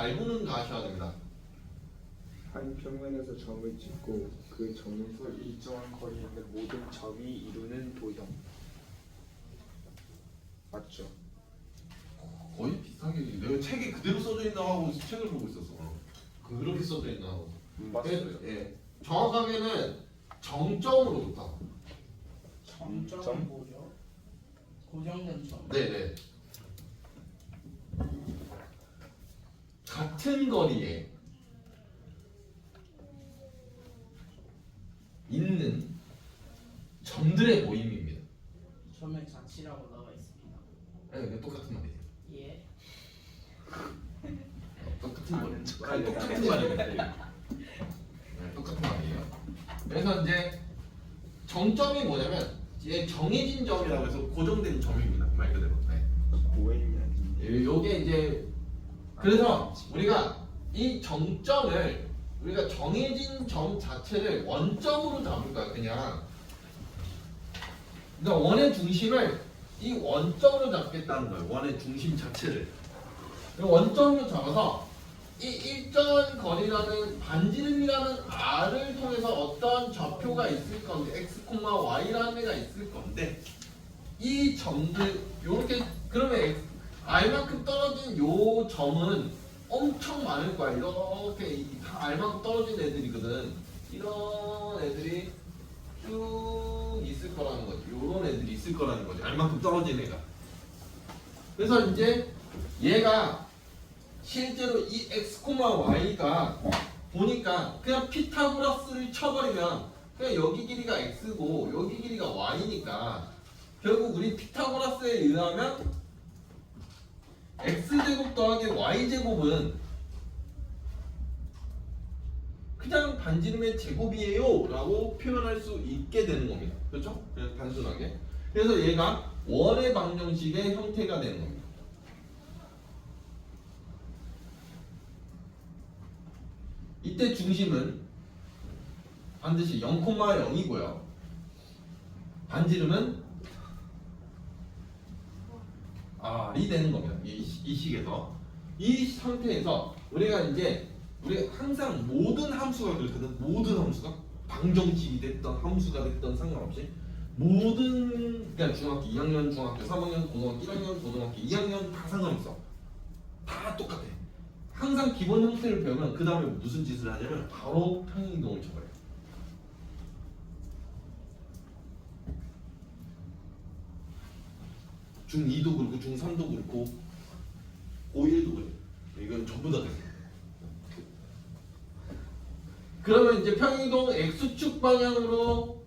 잘 보는 거 하셔야 됩니다. 한 평면에서 점을 찍고 그 점에서 일정한 거리에 있는 모든 점이 이루는 도형. 맞죠? 거의 비슷하게 내가 책에 그대로 써져 있나 하고 책을 보고 있었어. 그렇게 써져 있나 하고. 맞아요. 예. 정확하게는 정점으로부터. 점점이 뭐죠? 고정된 점. 네네. 같은 거리에 있는 점들의 모임입니다. 점의 자치라고 나와 있습니다. 네, 똑같은 말이에요. 예. 똑같은 말이에요. 척하려고 똑같은 말이에요. 네, 똑같은 말이에요. 그래서 이제 정점이 뭐냐면 이제 정해진 점이라고 해서 고정된 점입니다. 말 그대로. 네. 요게 이제 그래서 우리가 이 정점을 우리가 정해진 점 자체를 원점으로 잡을 거야. 그러니까 원의 중심을 이 원점으로 잡겠다는 거예요. 원의 중심 자체를 원점으로 잡아서 이 일정한 거리라는 반지름이라는 R을 통해서 어떤 좌표가 있을 건데 x, y라는 애가 있을 건데 이 점들 요렇게 그러면 R만큼 떨어진 요 점은 엄청 많을 거야. 이렇게 다 R만큼 떨어진 애들이거든. 이런 애들이 쭉 있을 거라는 거지. 요런 애들이 있을 거라는 거지. R만큼 떨어진 애가. 그래서 이제 얘가 실제로 이 x, y가 보니까 그냥 피타고라스를 쳐버리면 그냥 여기 길이가 x고 여기 길이가 y니까 결국 우리 피타고라스에 의하면 x제곱 더하기 y제곱은 그냥 반지름의 제곱이에요 라고 표현할 수 있게 되는 겁니다. 그렇죠? 그냥 단순하게. 그래서 얘가 원의 방정식의 형태가 되는 겁니다. 이때 중심은 반드시 0,0이고요. 반지름은 R이 되는 겁니다. 이 식에서. 이 상태에서 우리가 항상 모든 함수가 그렇거든. 모든 함수가 방정식이 됐던 함수가 됐던 상관없이 모든 그냥 중학교 2학년, 중학교 3학년, 고등학교 1학년, 고등학교 2학년 다 상관없어. 다 똑같아. 항상 기본 형태를 배우면 그 다음에 무슨 짓을 하냐면 바로 평행이동을 쳐버려요. 중2도 그렇고 중3도 그렇고 고1도 그래. 이건 전부 다 그래. 그러면 이제 평행이동 X축 방향으로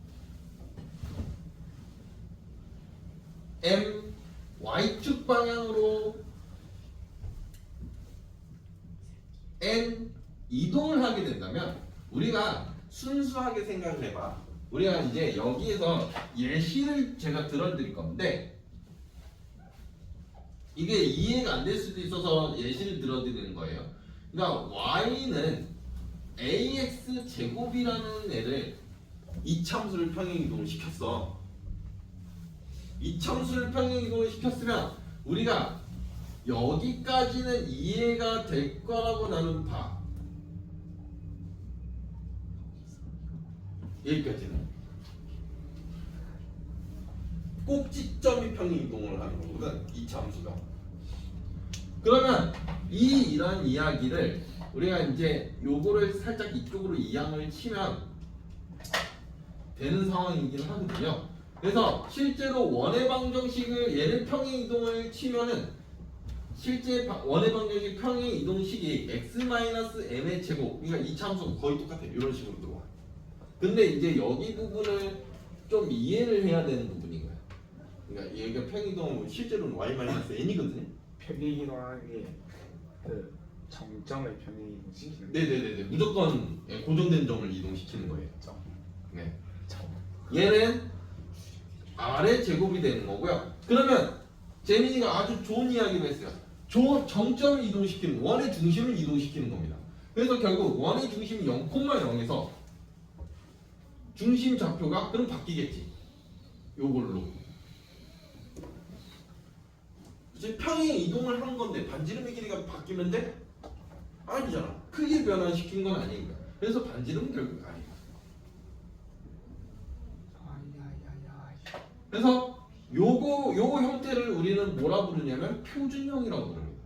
M, Y축 방향으로 N 이동을 하게 된다면 우리가 순수하게 생각을 해봐. 우리가 이제 여기에서 예시를 제가 들어드릴 건데 이게 이해가 안 될 수도 있어서 예시를 들어드리는 거예요. 그러니까 Y는 AX 제곱이라는 애를 이참수를 평행이동을 시켰어. 이참수를 평행이동을 시켰으면 우리가 여기까지는 이해가 될 거라고 나는 봐. 여기까지는 꼭지점이 평행이동을 하는 거거든. 이참수가. 그러면 이런 이야기를 우리가 이제 요거를 살짝 이쪽으로 이항을 치면 되는 상황이긴 하거든요. 그래서 실제로 원의 방정식을 얘를 평행이동을 치면은 실제 원의 방정식 평행이동식이 x-m의 제곱 그러니까 이참수 거의 똑같아. 이런 식으로 들어와. 근데 이제 여기 부분을 좀 이해를 해야 되는 부분인 거야. 그러니까 얘가 평행이동은 실제로는 y-n이거든요. 평행이동하는 게그 정점을 평행이동시키는. 네네네네. 무조건 고정된 점을 이동시키는 거예요. 점. 네. 점. 얘는 R의 제곱이 되는 거고요. 그러면 재민이가 아주 좋은 이야기를 했어요. 정점을 이동시키는 원의 중심을 이동시키는 겁니다. 그래서 결국 원의 중심이 0,0에서 중심 좌표가 그럼 바뀌겠지. 요걸로. 이제 평행 이동을 한 건데 반지름의 길이가 바뀌면 돼? 아니잖아. 크게 변화시킨 건 아니니까. 그래서 반지름은 결국 아니야. 그래서 요 형태를 우리는 뭐라 부르냐면 표준형이라고 부릅니다.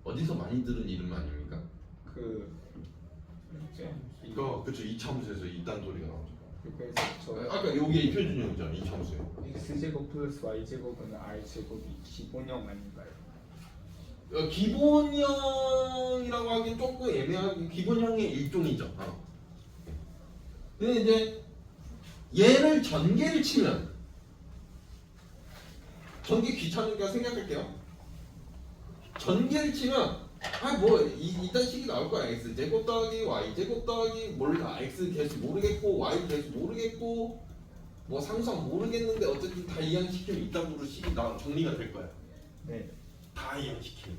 어디서 많이 들은 이름 아닙니까? 이거 그쵸, 이차함수에서 이딴 소리가 나오죠. 그래서 저 아까 요게 표준형이잖아, 이차함수에. x제곱 플러스 y제곱은 r제곱이 기본형 아닌가요? 기본형이라고 하긴 조금 애매하게 기본형의 일종이죠. 근데 이제 얘를 전개를 치면 전개 귀찮으니까 생각할게요. 전개를 치면 뭐 이딴 식이 나올 거야. x 제곱 더하기 y 제곱 더하기 몰라. x 개수 모르겠고 y 개수 모르겠고 뭐 상수항 모르겠는데 어쨌든 다 이항시키면 이따구로 식이 정리가 될 거야. 네. 다 이항시키면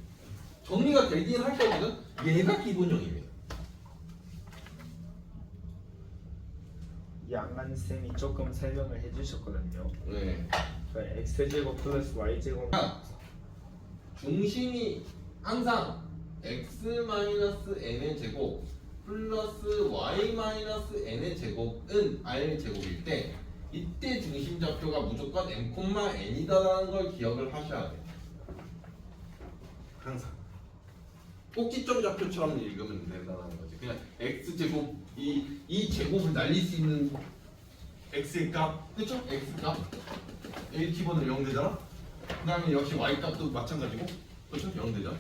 정리가 되긴 할 거거든. 얘가 기본형입니다. 양한 쌤이 조금 설명을 해주셨거든요. 네. x제곱 플러스 y제곱 중심이 항상 x-n의 제곱 플러스 y-n의 제곱은 r 제곱일 때 이때 중심 좌표가 무조건 m,n이다라는 걸 기억을 하셔야 돼요. 항상 꼭지점 좌표처럼 읽으면 된다는 거지. 그냥 x 제곱 이 제곱을 날릴 수 있는 x의 값, 그렇죠? x 값 여기 기본으로 0 되잖아. 그다음에 역시 y 값도 마찬가지고, 그렇죠? 0 되죠.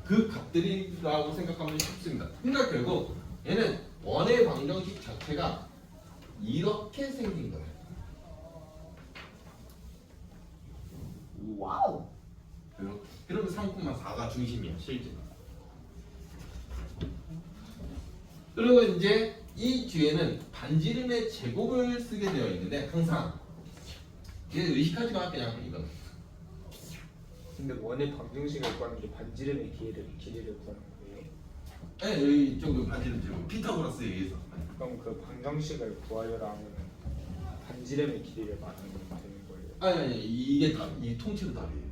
그 값들이라고 생각하면 쉽습니다. 그러니까 결국 얘는 원의 방정식 자체가 이렇게 생긴 거예요. 와우. 그러면 3,4가 중심이야, 실제. 그리고 이제 이 뒤에는 반지름의 제곱을 쓰게 되어 있는데 항상 얘 의식하지 마. 그냥 이건. 근데 원의 방정식을 구하는 게 반지름의 길이를 구하는 거예요. 네, 여기 좀 반지름 제곱 피타고라스에 의해서. 그럼 그 방정식을 구하려라 하면 반지름의 길이를 말하는 되는 거예요. 아니 이게 이 통째로 답이에요.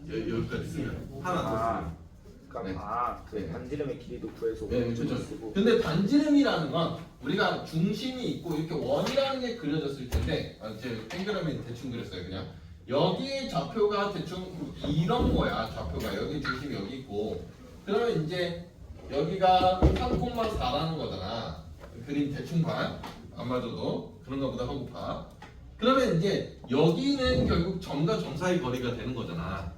여기까지 쓰면 하나 더 쓰면. 그러니까 네. 그 네. 반지름의 길이도 구해서 네, 원점을 그렇죠. 쓰고. 근데 반지름이라는 건 우리가 중심이 있고 이렇게 원이라는 게 그려졌을 텐데, 제가 동그라미 대충 그렸어요. 그냥 여기의 좌표가 대충 이런 거야. 좌표가 여기 중심이 여기 있고, 그러면 이제 여기가 3,4라는 거잖아. 그림 대충 봐. 안 맞아도 그런가 보다 하고 봐. 그러면 이제 여기는 결국 점과 점 사이 거리가 되는 거잖아.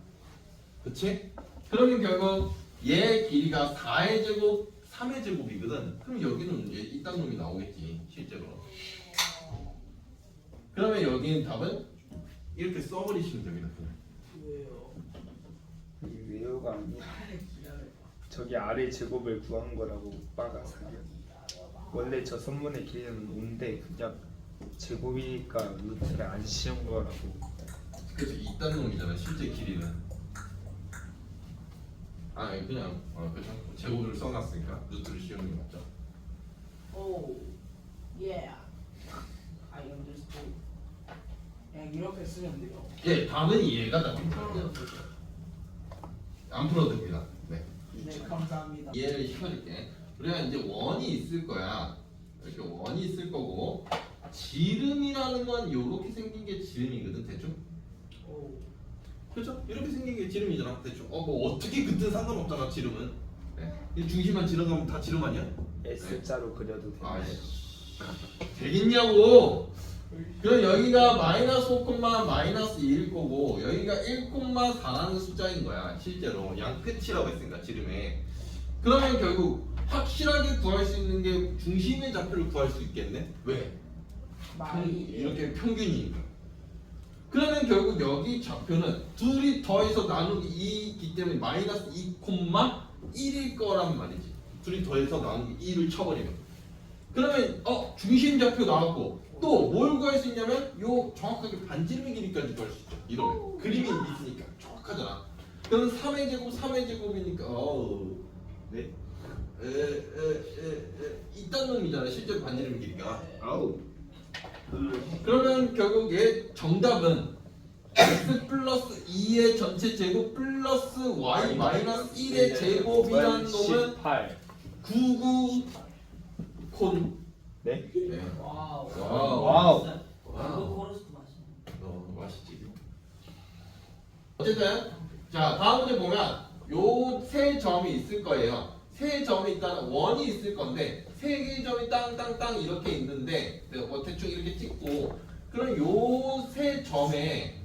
그치? 그러면 결국 얘 길이가 4의 제곱, 3의 제곱이거든. 그럼 여기는 이딴 놈이 나오겠지, 실제로. 그러면 여기는 답은 이렇게 써버리시면 됩니다. 왜요? 외우가 아니라 기다려봐. 저기 아래 제곱을 구한 거라고 오빠가 사요. 원래 저 선문의 길이는 5인데 그냥 제곱이니까 루트를 안 씌운 거라고. 그래서 이딴 놈이잖아, 실제 길이는. 그냥 그렇죠. 제곱을 써놨으니까 루트를 씌우는 게 맞죠. 오, yeah. I understood. 그냥 이렇게 쓰면 돼요. 예, 답은 얘가 답입니다. 안 풀어도 됩니다. 네. 네, 감사합니다. 이해를 시켜줄게. 우리가 이제 원이 있을 거야. 이렇게 원이 있을 거고, 지름이라는 건 이렇게 생긴 게 지름이거든, 대충. 오, 그렇죠? 이렇게 생긴 게 지름이잖아, 대충. 뭐 어떻게 그든 상관없잖아, 지름은. 네. 이 중심만 지름하면 다 지름 아니야? S자로 그려도 돼요. 되겠냐고. 그럼 여기가 마이너스 5, 마이너스 2일 거고, 여기가 1,4라는 숫자인 거야, 실제로. 양 끝이라고 했으니까, 지름에. 그러면 결국 확실하게 구할 수 있는 게 중심의 좌표를 구할 수 있겠네? 왜? 이렇게 평균이니까. 그러면 결국 여기 좌표는 둘이 더해서 나누기 2이기 때문에 마이너스 2,1일 거란 말이지. 둘이 더해서 나누기 2를 쳐버리면. 그러면 중심 좌표 나왔고 또 뭘 구할 수 있냐면 요 정확하게 반지름의 길이까지 구할 수 있죠. 이러면 그림이 있으니까 정확하잖아. 그럼 3의 제곱 3의 제곱이니까 네? 이딴 놈이잖아, 실제로 반지름 길이가. 그러면 결국 얘 정답은 x 플러스 2의 전체 제곱 플러스 y 마이너스 1의 제곱이라는 놈은 18. 99 콘. 네? 네. 와우. 와우. 이거 코러스도 맛있네. 맛있지. 어쨌든 자 다음 문제 보면 요 세 점이 있을 거예요. 세 점이 일단 원이 있을 건데 세 개의 점이 땅땅땅 이렇게 있는데 뭐 대충 이렇게 찍고 그럼 요 세 점에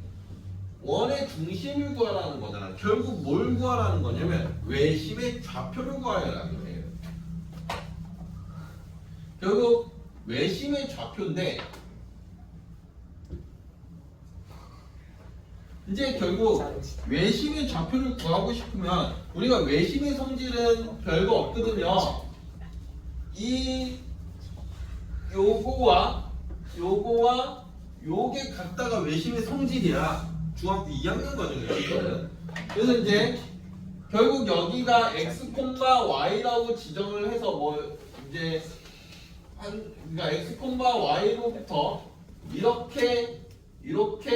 원의 중심을 구하라는 거잖아. 결국 뭘 구하라는 거냐면 외심의 좌표를 구하라는 거예요. 결국 외심의 좌표인데 이제 결국 외심의 좌표를 구하고 싶으면 우리가 외심의 성질은 별거 없거든요. 이 요거와 요게 같다가 외심의 성질이야. 중학교 2학년 과정이야 이거는. 그래서 이제 결국 여기가 x, y라고 지정을 해서 뭐 이제 그러니까 x, y로부터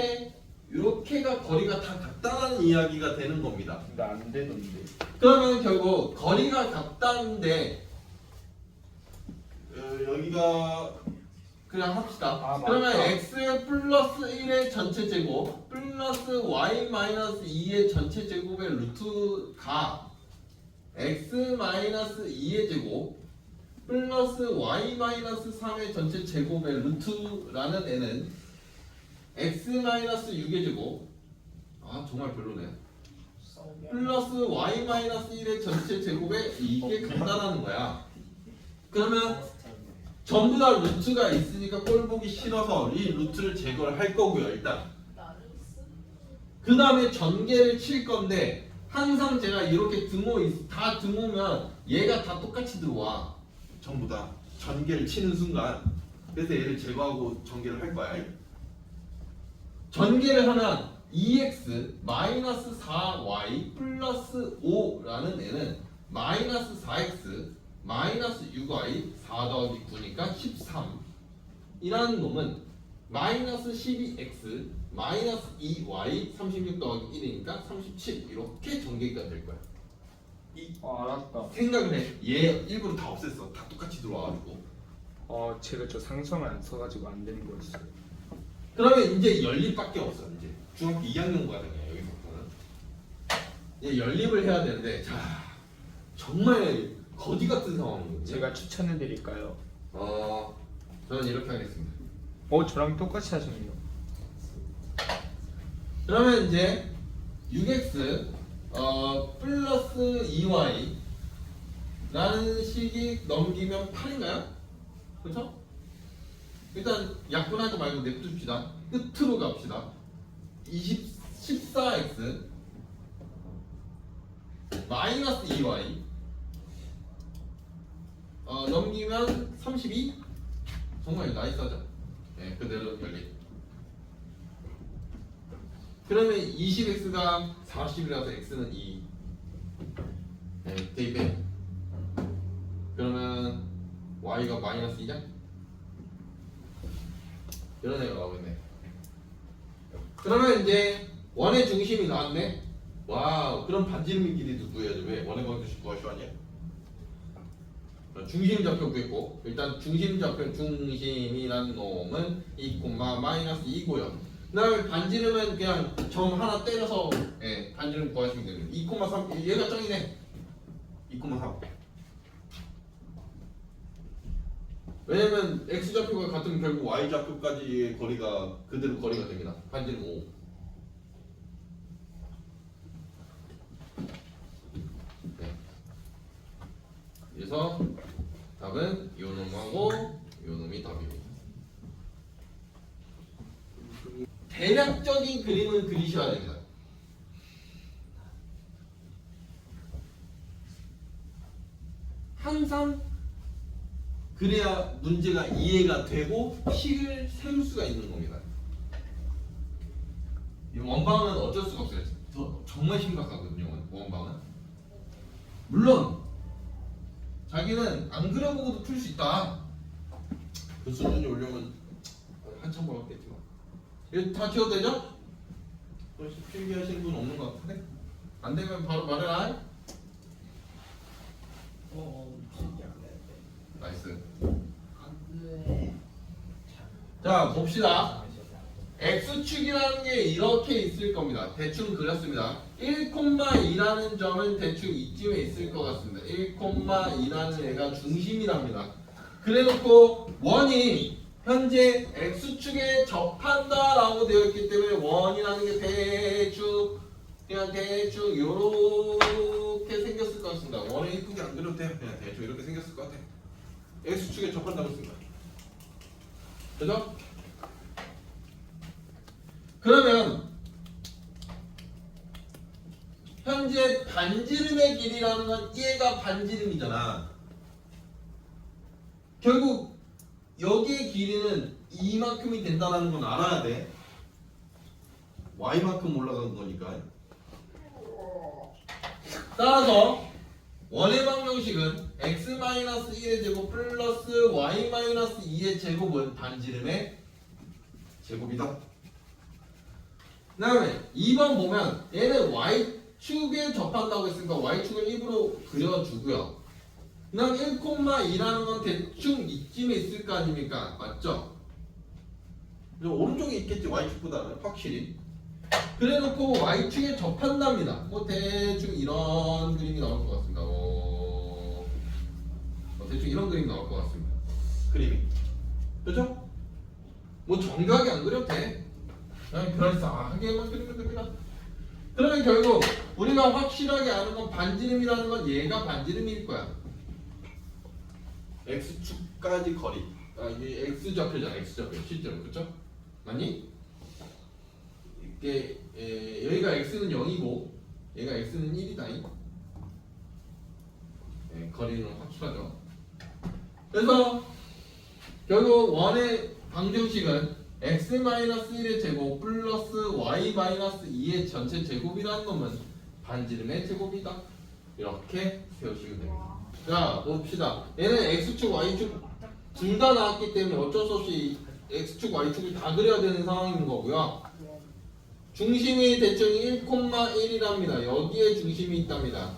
이렇게가 거리가 다 같다는 이야기가 되는 겁니다. 근데 안 되는데. 그러면 결국 거리가 같다는데 여기가 그냥 합시다. 아, 그러면 맞다. x 플러스 1의 전체 제곱 플러스 y 마이너스 2의 전체 제곱의 루트가 x 마이너스 2의 제곱 플러스 y 마이너스 3의 전체 제곱의 루트라는 애는 x 마이너스 6의 제곱 정말 별로네. 플러스 y 마이너스 1의 전체 제곱에 이게 같다라는 거야. 그러면 전부 다 루트가 있으니까 꼴 보기 싫어서 이 루트를 제거를 할 거고요 일단. 그 다음에 전개를 칠 건데 항상 제가 이렇게 다 등호면 얘가 다 똑같이 들어와. 전부 다 전개를 치는 순간. 그래서 얘를 제거하고 전개를 할 거야. 전개를 하면 2x 마이너스 4y 플러스 5라는 애는 마이너스 4x 마이너스 6y 4 더하기 9니까 13 이라는 놈은 마이너스 12x 마이너스 2y 36 더하기 1이니까 37 이렇게 전개가 될 거야. 알았다. 생각을 해. 얘 일부러 다 없앴어. 다 똑같이 들어와가지고. 제가 저 상성을 안 써가지고 안 되는 거였어요. 그러면 이제 연립밖에 없어. 이제 중학교 2학년 과정이야 여기서부터는. 이제 연립을 해야 되는데 자 정말 거지 같은 상황이거든요. 제가 추천해 드릴까요? 저는 이렇게 하겠습니다. 저랑 똑같이 하셨네요. 그러면 이제 6x 플러스 2y 라는 식이 넘기면 8인가요? 그렇죠? 일단 약분하지 말고 냅둡시다. 끝으로 갑시다. 14x 마이너스 2y 넘기면 32 정말 나이스하죠? 네, 그대로 열리. 그러면 20x가 40이라서 x는 2 네, 대입해. 그러면 y가 마이너스 2냐? 이런 애가 나오겠네. 그러면 이제 원의 중심이 나왔네. 와우. 그럼 반지름의 길이도 구해야지. 왜? 원의 방정식 구하시오 아니야? 중심 좌표 구했고 일단 중심 좌표 중심이라는 놈은 2, 마이너스 2고요. 그다음에 반지름은 그냥 점 하나 때려서 반지름 구하시면 됩니다. 2,3 얘가 짱이네. 2,3 왜냐면 x 좌표가 같으면 결국 y 좌표까지의 거리가 그대로 거리가 됩니다. 반지름 5. 네. 그래서 답은 요 놈하고 요 놈이 답입니다. 대략적인 그림을 그리셔야 됩니다. 항상 그래야 문제가 이해가 되고 식을 세울 수가 있는 겁니다. 이 원방은 어쩔 수가 없어요. 정말 심각하거든요. 원방은. 물론 자기는 안 그려보고도 풀 수 있다. 그 수준이 오려면 한참 벌었겠지만. 이거 다 지워도 되죠? 또 필기하시는 분 없는 것 같은데? 안 되면 바로 말해라. 나이스. 자 봅시다. x축이라는 게 이렇게 있을 겁니다. 대충 그렸습니다. 1,2라는 점은 대충 이쯤에 있을 것 같습니다. 1,2라는 애가 중심이랍니다. 그래놓고 원이 현재 x축에 접한다라고 되어 있기 때문에 원이라는 게 대충 그냥 대충 요렇게 생겼을 것 같습니다. 원이 이쁘게 안 그려도 돼요. 그냥 대충 이렇게 생겼을 것 같아요. x축에 접한다고 했습니다. 그죠? 그러면 현재 반지름의 길이라는 건 얘가 반지름이잖아. 결국 여기의 길이는 이만큼이 된다는 건 알아야 돼. y만큼 올라간 거니까. 따라서 원의 방정식은 x-1의 제곱 플러스 y-2의 제곱은 반지름의 제곱이다. 그 다음에 2번 보면 얘는 y축에 접한다고 했으니까 y축을 입으로 그려주고요. 그 다음 1,2라는 건 대충 이쯤에 있을 거 아닙니까? 맞죠? 오른쪽에 있겠지 y축보다는 확실히. 그래놓고 y축에 접한답니다. 뭐 대충 이런 그림이 나올 것 같습니다. 대충 이런 그림이 나올 것 같습니다. 그림이. 그렇죠? 뭐 정교하게 안 그려도 돼. 그냥 그럴싸하게만 그리면 됩니다. 그러면 결국 우리가 확실하게 아는 건 반지름이라는 건 얘가 반지름일 거야. x축까지 거리. 이게 x좌표잖아. x좌표 실제로. 그렇죠? 맞니? 이게 여기가 x는 0이고 얘가 x는 1이다. 거리는 확실하죠. 그래서 결국 원의 방정식은 x-1의 제곱 플러스 y-2의 전체 제곱이라는 것은 반지름의 제곱이다. 이렇게 세우시면 됩니다. 자 봅시다. 얘는 x축, y축 둘 다 나왔기 때문에 어쩔 수 없이 x축, y축을 다 그려야 되는 상황인 거고요. 중심이 대충 1,1이랍니다. 여기에 중심이 있답니다.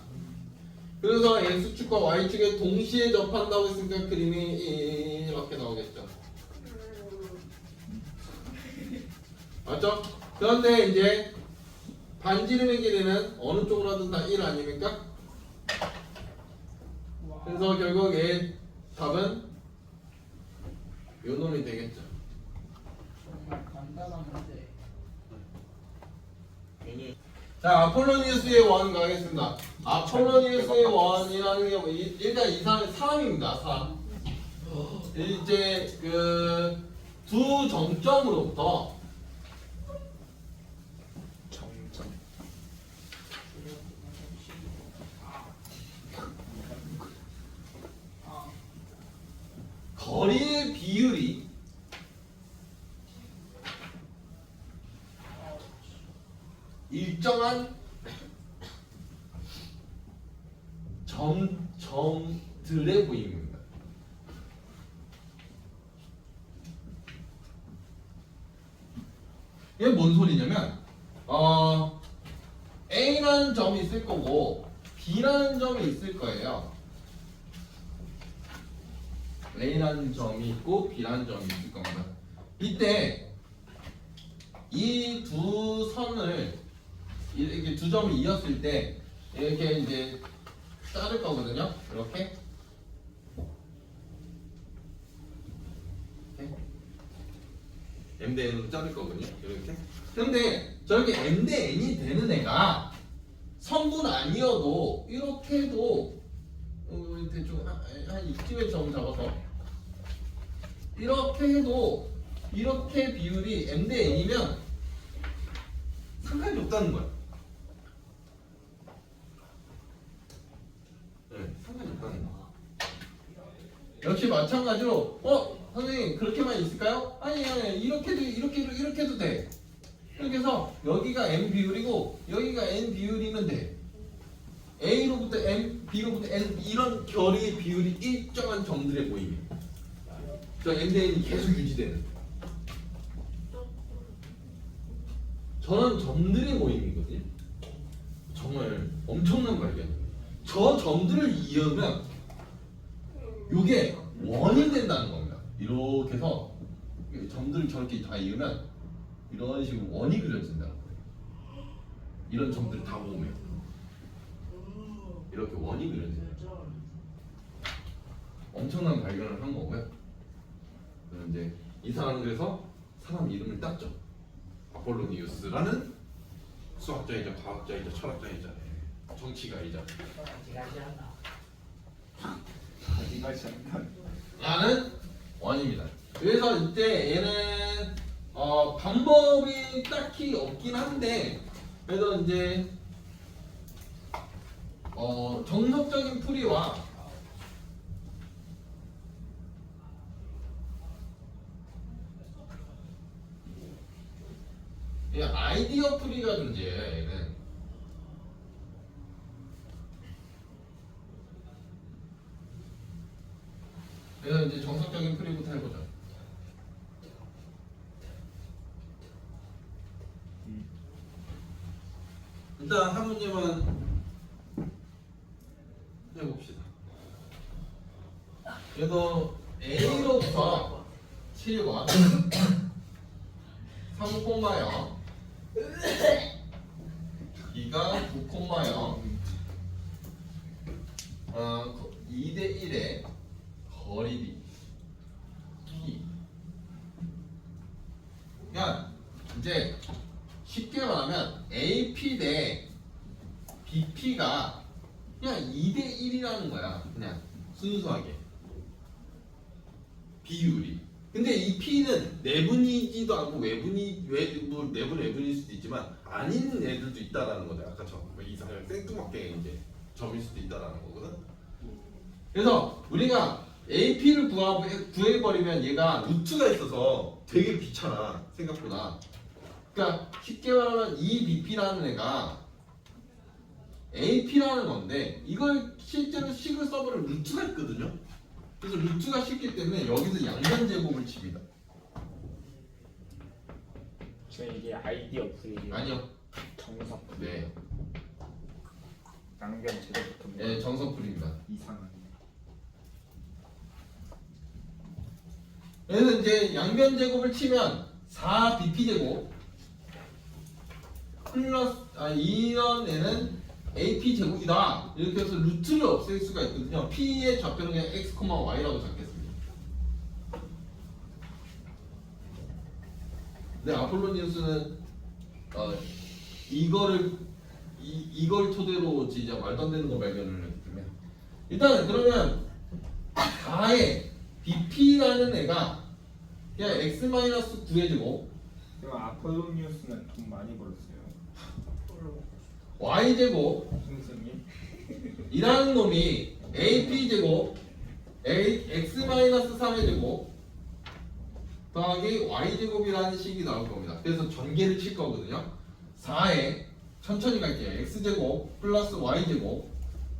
그래서 x축과 y축에 동시에 접한다고 했으니까 그림이 이렇게 나오겠죠. 맞죠? 그런데 이제 반지름의 길이는 어느 쪽으로 하든 다 1 아닙니까? 그래서 결국 얘 답은 요 놈이 되겠죠. 자, 아폴로니우스의 원 가겠습니다. 아폴로니우스의 원이라는 게 뭐 일단 이 사람입니다. 사람. 이제 그 두 정점으로부터 정점. 거리의 비율이 일정한 점들의 모임입니다. 이게 뭔 소리냐면 A라는 점이 있을 거고 B라는 점이 있을 거예요. A라는 점이 있고 B라는 점이 있을 겁니다. 이때 이 두 선을 이렇게 두 점을 이었을 때 이렇게 이제 자를 거거든요. 이렇게. M 대 N으로 자를 거거든요. 이렇게. 근데 저렇게 M 대 N이 되는 애가 선분 아니어도 이렇게 해도 대충 한 이쯤에 점 잡아서 이렇게 해도 이렇게 비율이 M 대 N이면 상관이 없다는 거야. 네, 상관이 없다는 거야. 역시 마찬가지로 선생님 그렇게만 있을까요? 아니 이렇게 해도 돼. 이렇게 해서 여기가 M 비율이고 여기가 N 비율이면 돼. A로부터 M, B로부터 N 이런 결의 비율이 일정한 점들의 모임이에요. 저 M 대 N이 계속 유지되는 저런 점들의 모임이거든요. 정말 엄청난 발견. 저 점들을 이으면 이게 원이 된다는 겁니다. 이렇게 해서 점들을 저렇게 다 이으면 이런 식으로 원이 그려진다는 거예요. 이런 점들을 다 모으면 이렇게 원이 그려진다. 엄청난 발견을 한 거고요. 그래서 이제 이 사람은 그래서 사람 이름을 땄죠. 아폴로니우스라는 수학자이자 과학자이자 철학자이자 정치가이자 가지가지 않다. 라는 원입니다. 그래서 이때 얘는 방법이 딱히 없긴 한데 그래도 이제 정석적인 풀이와 이 아이디어 풀이가 존재해요. 얘는 그래서 이제 정석적인 풀이부터 해보죠. 일단 한 문제만 해봅시다. 그래서 A로부터 7번 3,0 B가 9,0 2대 1의 거리 P. 그러니까 이제 쉽게 말하면 AP 대 BP가 그냥 2대 1이라는 거야. 그냥 순수하게 비율이. 근데 이 P는 내분이지도 않고 뭐 내분 외분일 수도 있지만 아닌 애들도 있다라는 거죠. 아까처럼 이상하게 생뚱맞게 이제 점일 수도 있다라는 거거든. 그래서 우리가 AP를 구해버리면 얘가 루트가 있어서 되게 귀찮아 생각보다. 그러니까 쉽게 말하면 이 BP라는 애가 AP라는 건데 이걸 실제로 식을 써버리면 루트가 있거든요. 그래서 루트가 쉽기 때문에 여기서 양변 제곱을 칩니다. 저 이게 아이디어 풀이에요. 아니요. 정석 풀이. 네. 양변 제도부터 네, 정석풀입니다. 이상하네. 그래서 이제 양변 제곱을 치면 4BP 제곱 플러스 이런 애는 AP 제곱이다. 이렇게 해서 루트를 없앨 수가 있거든요. P의 좌표는 그냥 x, y라고 잡겠습니다. 근데 아폴로니우스는 이걸 토대로 진짜 말도 안 되는 거 발견을 했기 때문에 일단은 그러면 4의 BP라는 애가 그냥 x-9의 제곱 그럼 아폴로니우스는 돈 많이 벌었어요. y제곱 선생님. 이라는 놈이 AP제곱 x-3의 제곱 더하기 y제곱이라는 식이 나올 겁니다. 그래서 전개를 칠 거거든요. 4에 천천히 갈게요. x제곱 플러스 y제곱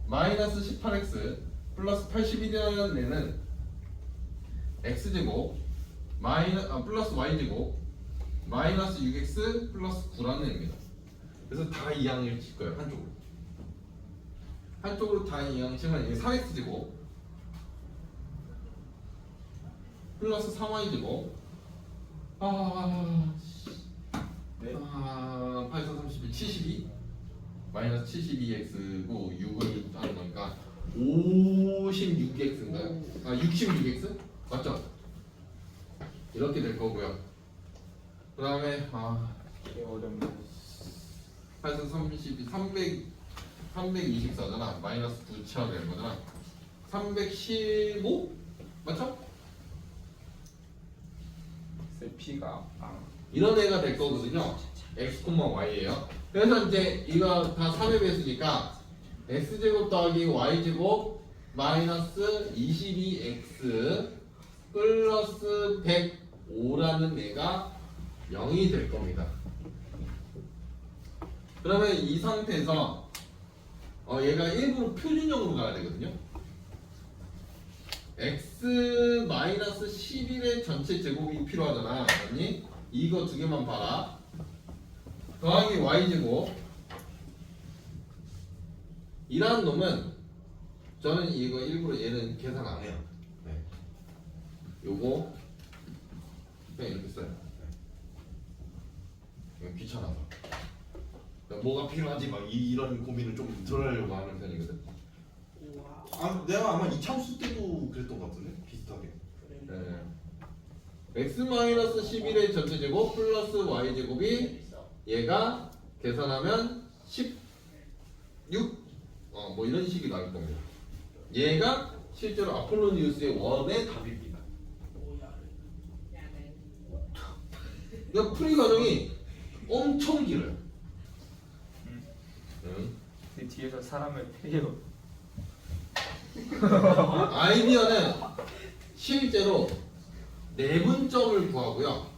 마이너스 18x 플러스 81이라는 애는 x제곱 플러스 y제곱 마이너스 6x 플러스 9라는 애입니다. 그래서 다 이항을 칠 거예요. 한쪽으로 다 이항을 치면 이게 3x제곱 플러스 3y제곱 네. 8, 4, 31, 72 마이너스 72x고 6을 하는 거니까 56x인가요? 66x? 맞죠? 이렇게 될 거고요. 그 다음에 되게 어렵네. 8, 4, 32, 324잖아. 마이너스 9 치워야 되는 거잖아. 315? 맞죠? P가 이런 애가 될 거거든요. x, y예요. 그래서 이제 이거 다 3의 배수니까 x제곱 더하기 y제곱 마이너스 22x 플러스 105라는 애가 0이 될 겁니다. 그러면 이 상태에서 얘가 일부러 표준형으로 가야 되거든요. x-11의 전체 제곱이 필요하잖아. 아니 이거 두 개만 봐라. 더하기 y제곱 이라는 놈은 저는 이거 일부러 얘는 계산 안 해요. 네. 요거 그냥 이렇게 써요. 네. 이거 귀찮아서. 그러니까 뭐가 필요하지 막 이런 고민을 좀 덜하려고 하는 편이거든. 아, 내가 아마 이참수 때도 그랬던 것 같은데 비슷하게. 네. x-11의 전체 제곱 플러스 y 제곱이 얘가 계산하면 16 뭐 이런 식이 나올 겁니다. 얘가 실제로 아폴로니우스의 원의 답입니다. 그러니까 풀이 과정이 엄청 길어요. 그 뒤에서 사람을 패요. 아이디어는 실제로 내분점을 구하고요.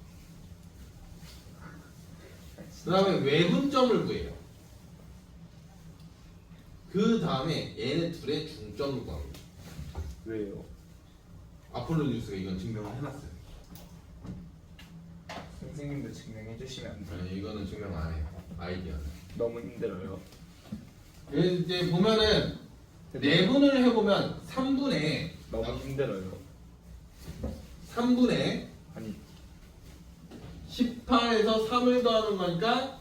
그 다음에 외분점을 구해요. 그 다음에 얘네 둘의 중점을 구합니다. 왜요? 아폴로니우스가 이건 증명을 해놨어요. 선생님도 증명해 주시면 안 돼요? 아니, 이거는 증명 안 해요. 아이디어는. 너무 힘들어요. 그래서 이제 보면은 내분을 해보면 3분의 너무 힘들어요. 3분의 아니 18에서 3을 더하는 거니까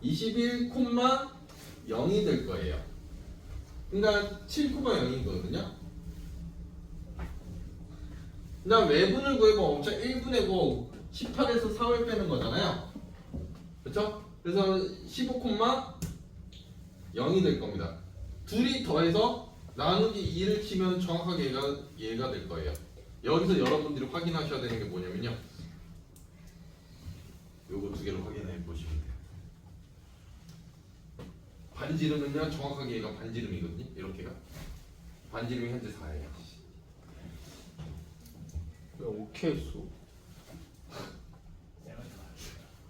21,0이 될 거예요. 그러니까 7,0이거든요. 그다음 외분을 구해보면 엄청 1분의 18에서 4을 빼는 거잖아요. 그렇죠? 그래서 15,0이 될 겁니다. 둘이 더해서 나누기 2를 치면 정확하게 얘가 될 거예요. 여기서 여러분들이 확인하셔야 되는 게 뭐냐면요. 요거 두 개를 확인해 보시면 돼요. 반지름은요 정확하게 얘가 반지름이거든요. 이렇게가 반지름이 현재 4예요. 왜 오케이 했어?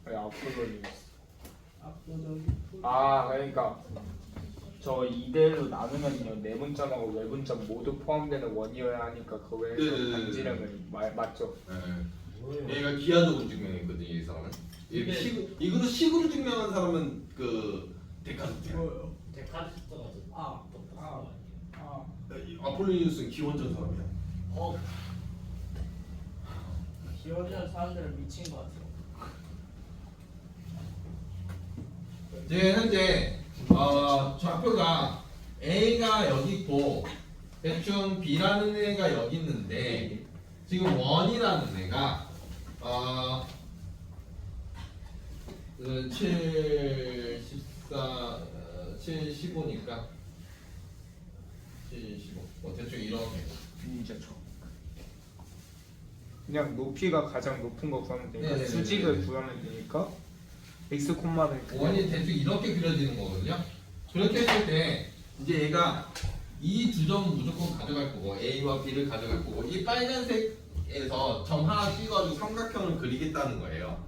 왜 앞으로는 그러니까 저 2대1로 나누면요 내분점하고 외분점 모두 포함되는 원이어야 하니까 그거에서 네네네네. 반지름을 맞죠? 네. 얘가 기하적으로 증명했거든요. 이 사람은. 이거로 식으로 증명한 사람은 그 데카르트야. 데카르트가 아폴로니우스는 기원전 사람이야. 기원전 사람들은 미친 것 같아요. 이제 현재 좌표가 A가 여기 있고 대충 B라는 애가 여기 있는데 지금 원이라는 애가 7, 14, 7, 15니까 7, 15 대충 이렇게 진짜 저 그냥 높이가 가장 높은 거 구하면 되니까 네네네네. 수직을 구하면 되니까 x 콤마를 원이 대충 이렇게 그려지는 거거든요. 그렇게 했을 때 이제 얘가 이 두 점은 무조건 가져갈 거고 A와 B를 가져갈 거고 이 빨간색에서 점 하나 찍어가지고 삼각형을 그리겠다는 거예요.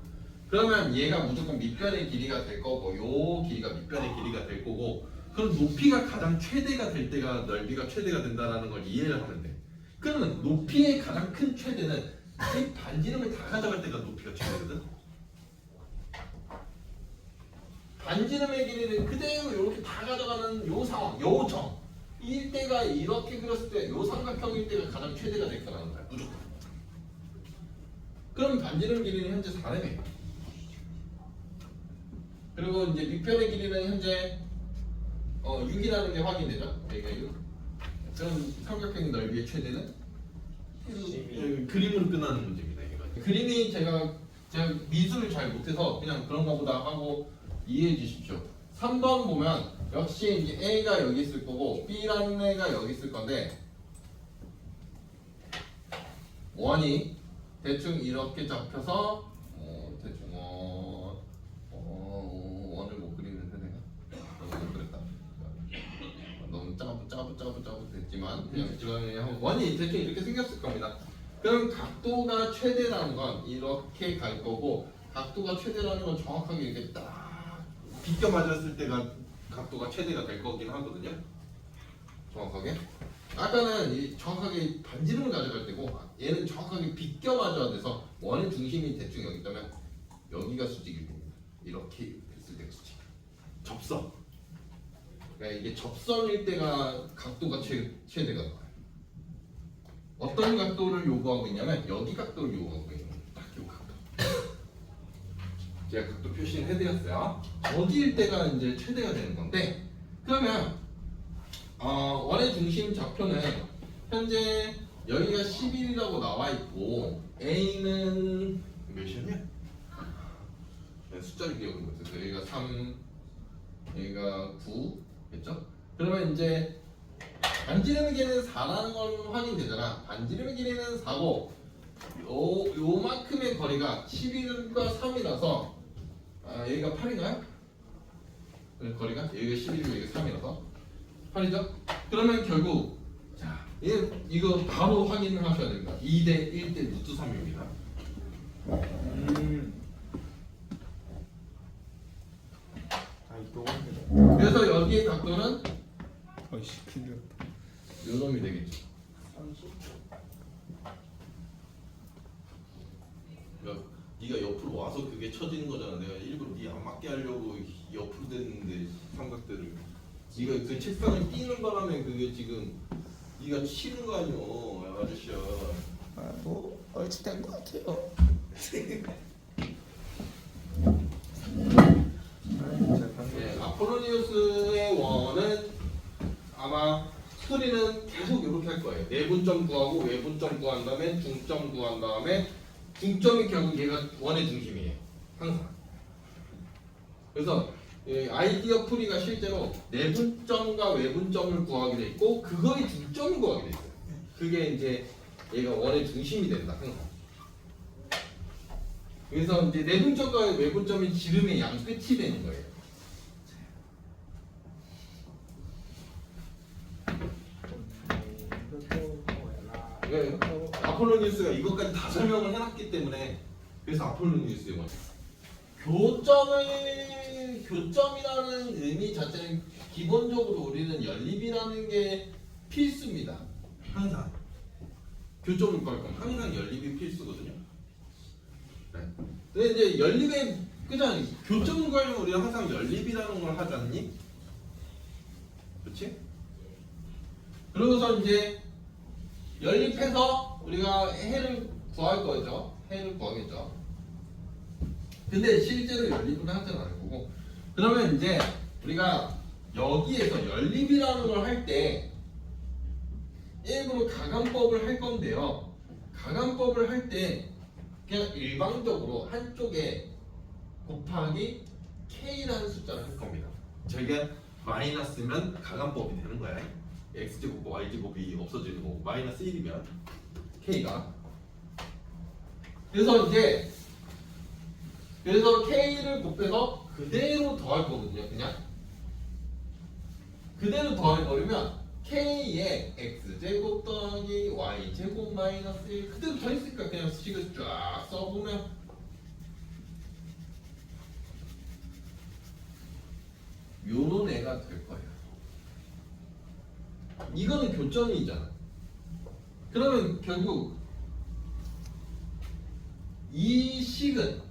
그러면 얘가 무조건 밑변의 길이가 될 거고 요 길이가 밑변의 길이가 될 거고 그럼 높이가 가장 최대가 될 때가 넓이가 최대가 된다는 걸 이해를 하면 돼. 그러면 높이의 가장 큰 최대는 이 반지름을 다 가져갈 때가 높이가 최대거든. 반지름의 길이를 그대로 이렇게 다 가져가는 요 상황, 요 점. 일대가 이렇게 그렸을 때 요 삼각형일 때가 가장 최대가 될 거라는 거야. 무조건. 그럼 반지름 길이는 현재 4래요. 그리고 이제 밑변의 길이는 현재 6이라는 게 확인되죠. 여기가 6. 그럼 삼각형 넓이의 최대는 그림으로 끝나는 문제입니다. 이거. 그림이 제가 미술을 잘 못해서 그냥 그런가 보다 하고 이해해 주십시오. 3번 보면 역시 이제 A가 여기 있을 거고 B라는 애가 여기 있을 건데 원이 대충 이렇게 잡혀서 대충 원을 못 그리는데 내가 너무 그랬다. 너무 짜부 됐지만 그냥 원이 대충 이렇게 생겼을 겁니다. 그럼 각도가 최대라는 건 이렇게 갈 거고 각도가 최대라는 건 정확하게 이렇게 딱 비껴 맞았을 때가 각도가 최대가 될 거긴 하거든요. 정확하게. 아까는 정확하게 반지름을 가져갈 때고 얘는 정확하게 비껴 맞아야 돼서 원의 중심이 대충 여기 있다면 여기가 수직일 겁니다. 이렇게 됐을 때가 수직. 접선. 그러니까 이게 접선일 때가 각도가 최대가 나와요. 어떤 각도를 요구하고 있냐면 여기 각도를 요구하고 있는 거예요. 딱 요 각도. 제가 각도 표시를 해드렸어요. 여기일 때가 이제 최대가 되는 건데 그러면 원의 중심 좌표는 현재 여기가 11이라고 나와 있고 A는 몇이었냐? 네, 숫자를 기억을 못해서 여기가 3, 여기가 9 됐죠? 그러면 이제 반지름의 길이는 4라는 건 확인되잖아. 반지름의 길이는 4고 요만큼의 거리가 11과 3이라서 여기가 8인가요? 거리가? 여기가 11이고 여기가 3이라서 8이죠? 그러면 결국 자 이거 바로 확인을 하셔야 됩니다. 2대 1대 루트 3입니다. 아 이거 그래서 여기의 각도는 어이씨 틀렸다. 요 놈이 되겠죠. 30. 야, 네가 옆으로 와서 그게 쳐지는 거잖아. 내가 일부러 네 안 맞게 하려고 옆으로 됐는데 삼각대를. 네가 그 책상을 끼는 바람에 그게 지금 네가 치는 거 아니오, 야, 아저씨야. 뭐 얼추 된것 같아요. 네, 아포로니우스의 원은 아마 스토리는 계속 이렇게 할 거예요. 내분점 구하고 외분점 구한 다음에 중점 구한 다음에 중점이 결국 얘가 원의 중심이에요. 항상. 그래서 아이디어 풀이가 실제로 내분점과 외분점을 구하게 돼 있고 그거의 중점을 구하게 돼 있어요. 그게 이제 얘가 원의 중심이 된다. 항상. 그래서 이제 내분점과 외분점이 지름의 양 끝이 되는 거예요. 아폴로니우스가 이것까지 다 설명을 해놨기 때문에 그래서 아폴로니우스의 원. 교점이라는 의미 자체는 기본적으로 우리는 연립이라는 게 필수입니다. 항상 교점을 구할 거면 항상 연립이 필수거든요. 네. 근데 이제 연립의 그냥 교점을 구하려면 우리가 항상 연립이라는 걸 하지 않니? 그렇지? 그러고서 이제 연립해서 우리가 해를 구할 거죠. 해를 구하겠죠. 근데 실제로 연립은 하지는 않을 거고. 그러면 이제 우리가 여기에서 연립이라는 걸 할 때 일부러 가감법을 할 건데요. 가감법을 할 때 그냥 일방적으로 한쪽에 곱하기 k라는 숫자를 할 겁니다. 저희가 마이너스면 가감법이 되는 거야. x제곱과 y제곱이 없어지는 거고 마이너스 1이면 k가 그래서 k를 곱해서 그대로 더할 거거든요. 그냥 그대로 더해버리면 k에 x제곱 더하기 y제곱 마이너스 1 그대로 더했으니까 그냥 식을 쫙 써보면 요런 애가 될 거예요. 이거는 교점이잖아. 그러면 결국 이 식은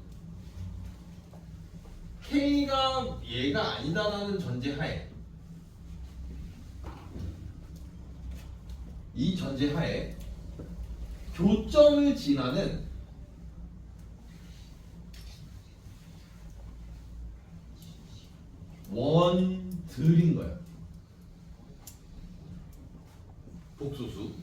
K가 얘가 아니다라는 전제하에 이 전제하에 교점을 지나는 원들인 거야. 복소수.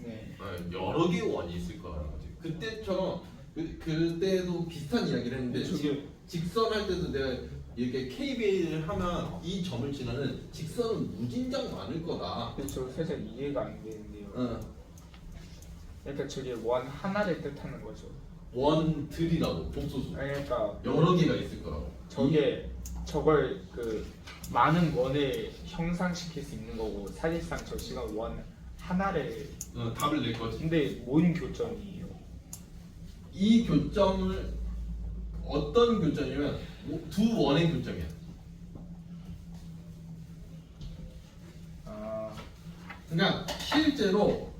네. 여러 개의 원이 있을 거라는 거지. 그때처럼 그때도 비슷한 이야기를 했는데 저기 직선 할 때도 내가 이렇게 KBA를 하면 이 점을 지나는 직선은 무진장 많을 거다. 저 살짝 이해가 안 되는데요. 그러니까 저게 원 하나를 뜻하는 거죠. 원들이라고 복소수. 그러니까 여러 개가 있을 거라고. 저걸 그 많은 원을 형상시킬 수 있는 거고 사실상 저 시간 원 하나를 답을 낼 거지. 근데 뭔 교점이에요? 이 교점을 어떤 교점이면 두 원의 교점이야. 그러니까 실제로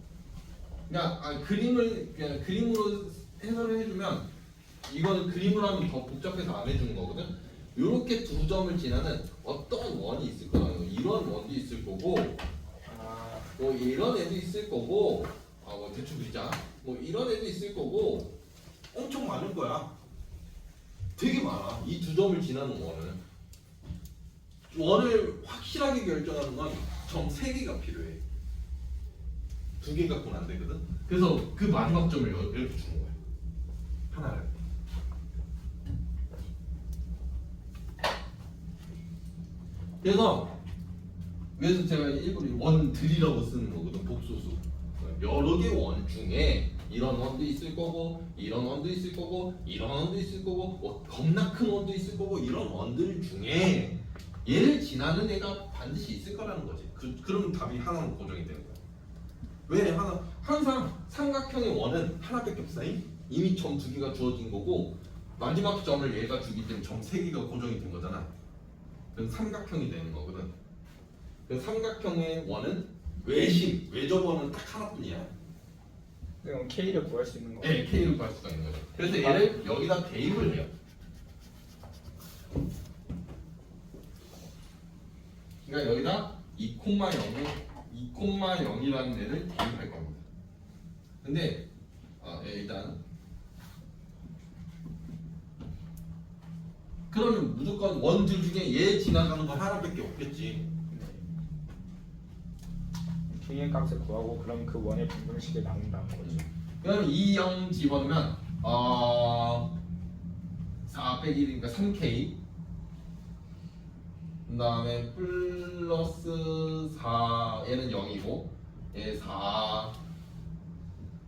그냥 그림으로 해설을 해주면 이거는 그림을 하면 더 복잡해서 안 해주는 거거든. 이렇게 두 점을 지나는 어떤 원이 있을 거라는 거. 이런 원도 있을 거고, 뭐 이런 애도 있을 거고, 뭐 대충 그리자. 뭐 이런 애도 있을 거고, 엄청 많을 거야. 되게 많아. 이 두 점을 지나는 원을 확실하게 결정하는 건 점 3개가 필요해. 2개 갖고는 안 되거든. 그래서 그 마지막 점을 이렇게 주는 거야. 하나를. 그래서 제가 일부러 원들이라고 쓰는 거거든. 복소수. 여러 개 원 중에 이런 원도 있을 거고, 이런 원도 있을 거고, 이런 원도 있을 거고, 뭐 겁나 큰 원도 있을 거고, 이런 원들 중에 얘를 지나는 애가 반드시 있을 거라는 거지. 그러면 답이 하나는 고정이 되는 거야. 왜? 항상 삼각형의 원은 하나밖에 없어요. 이미 점 2개가 주어진 거고, 마지막 점을 얘가 주기 때문에 점 3개가 고정이 된 거잖아. 그럼 삼각형이 되는 거거든. 그래서 삼각형의 원은 외접원은 딱 하나뿐이야. 그럼 K를 구할 수 있는 거. 네, K로 구할 수가 있는 거죠. 그래서 얘를 여기다 대입을 해요. 그러니까 여기다 2,0이라는 애를 대입할 겁니다. 근데 일단 그러면 무조건 원들 중에 얘 지나가는 거 하나밖에 없겠지. K의 값을 구하고 그럼 그 원의 분분식이 나온다는 거죠. 그러면 2, 0 집어넣으면 4 빼기 1이니까 3K. 그 다음에 플러스 4 얘는 0이고 얘 4,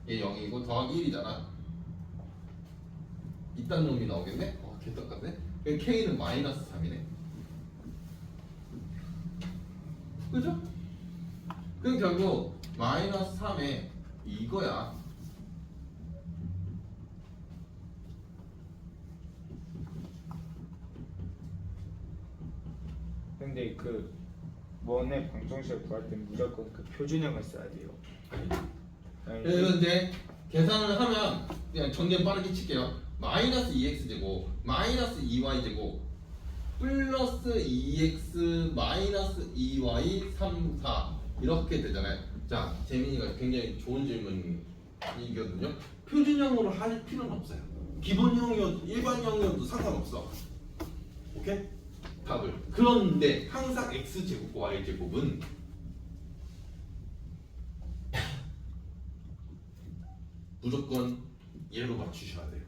얘 0이고 더하기 1이잖아. 이딴 놈이 나오겠네? 개떡같네? K는 마이너스 3이네. 그죠? 그럼 결국 마이너스 3에 이거야. 근데 그 원의 방정식을 구할 때 무조건 그 표준형을 써야 돼요. 아니, 그래서 이제 계산을 하면 그냥 정리를 빠르게 칠게요. 마이너스 2x제곱 마이너스 2y제곱 플러스 2x 마이너스 2y 3, 4 이렇게 되잖아요. 자, 재민이가 굉장히 좋은 질문이거든요. 표준형으로 할 필요는 없어요. 기본형이어도 일반형이어도 상관없어. 오케이? 답을. 그런데 항상 x제곱과 y제곱은 무조건 얘로 맞추셔야 돼요.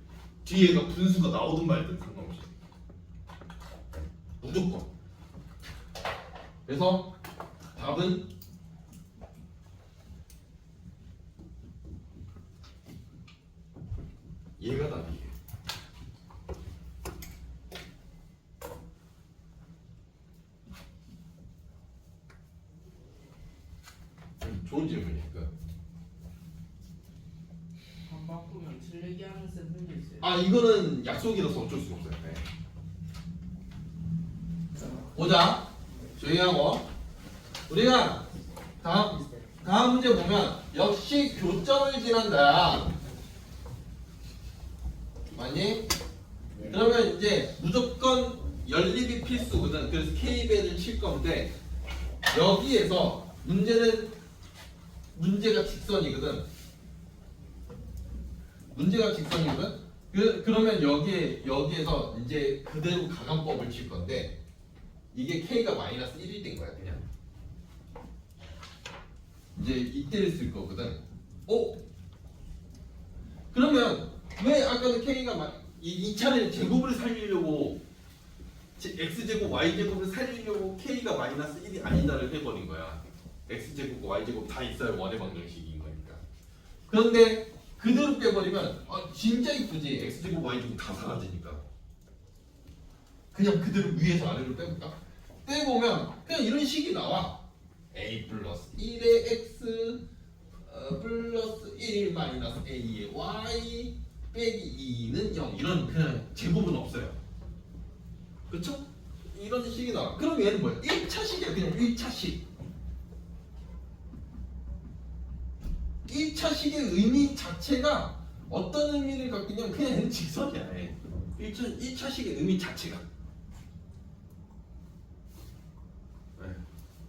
뒤에가 분수가 나오든 말든 상관없이 무조건. 그래서 답은 얘가 답이에요. 좋은 질문이니까. 안 바꾸면 틀리게 하는 쌤들도 있어요. 이거는 약속이라서 어쩔 수가 없어요. 네. 보자. 조용히 하고. 우리가 다음 문제 보면 역시 교점을 지난다. 맞니? 그러면 이제 무조건 연립이 필수거든. 그래서 K배를 칠 건데 여기에서 문제가 직선이거든. 문제가 직선이거든. 그러면 여기에서 이제 그대로 가감법을 칠 건데 이게 K가 마이너스 1이 된 거야 그냥. 이제 이때를 쓸 거거든. 그러면 왜 아까는 K가 이 차례 제곱을 살리려고 x제곱 y제곱을 살리려고 K가 마이너스 1이 아니다를 해버린 거야. x제곱과 y제곱 다 있어야 원의 방정식인 거니까. 그런데 그대로 빼버리면 진짜 이쁘지. x제곱 y제곱 다 사라지니까. 그냥 그대로 위에서 아래로 빼볼까? 빼보면 그냥 이런 식이 나와. a 플러스 1의 x 플러스 1 마이너스 a의 y 빼기 2는 0 이런 그냥 제곱은 없어요. 그쵸? 이런 식이 나와. 그럼 얘는 뭐야? 1차식이야. 그냥 1차식. 1차식의 의미 자체가 어떤 의미를 갖고 있냐면 그냥 직선이야. 1차식의 의미 자체가. 네.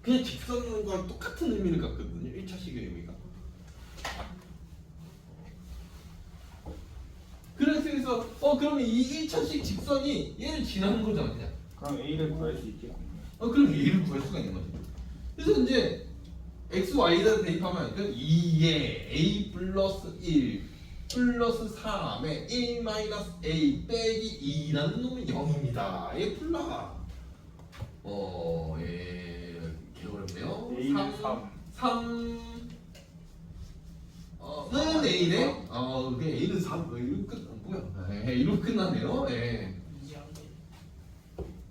그냥 직선과 똑같은 의미를 갖거든요. 1차식의 의미가. 그래서 그러면 이 1차식 직선이 얘를 지나는 거잖아 그냥. 그럼 A를 구할 수 있겠군요. 그럼 A를 구할 수가 있는 거지. 그래서 이제 x, y를 대입하면 2에 a 플러스 1 플러스 3에 1 마이너스 a 빼기 2라는 놈은 0입니다. 얘 풀라. 예, 개어렵네요. A는 3. 는 A네. 그게 A는 3. 이로 끝 뭐야? 이로 끝나네요. 예.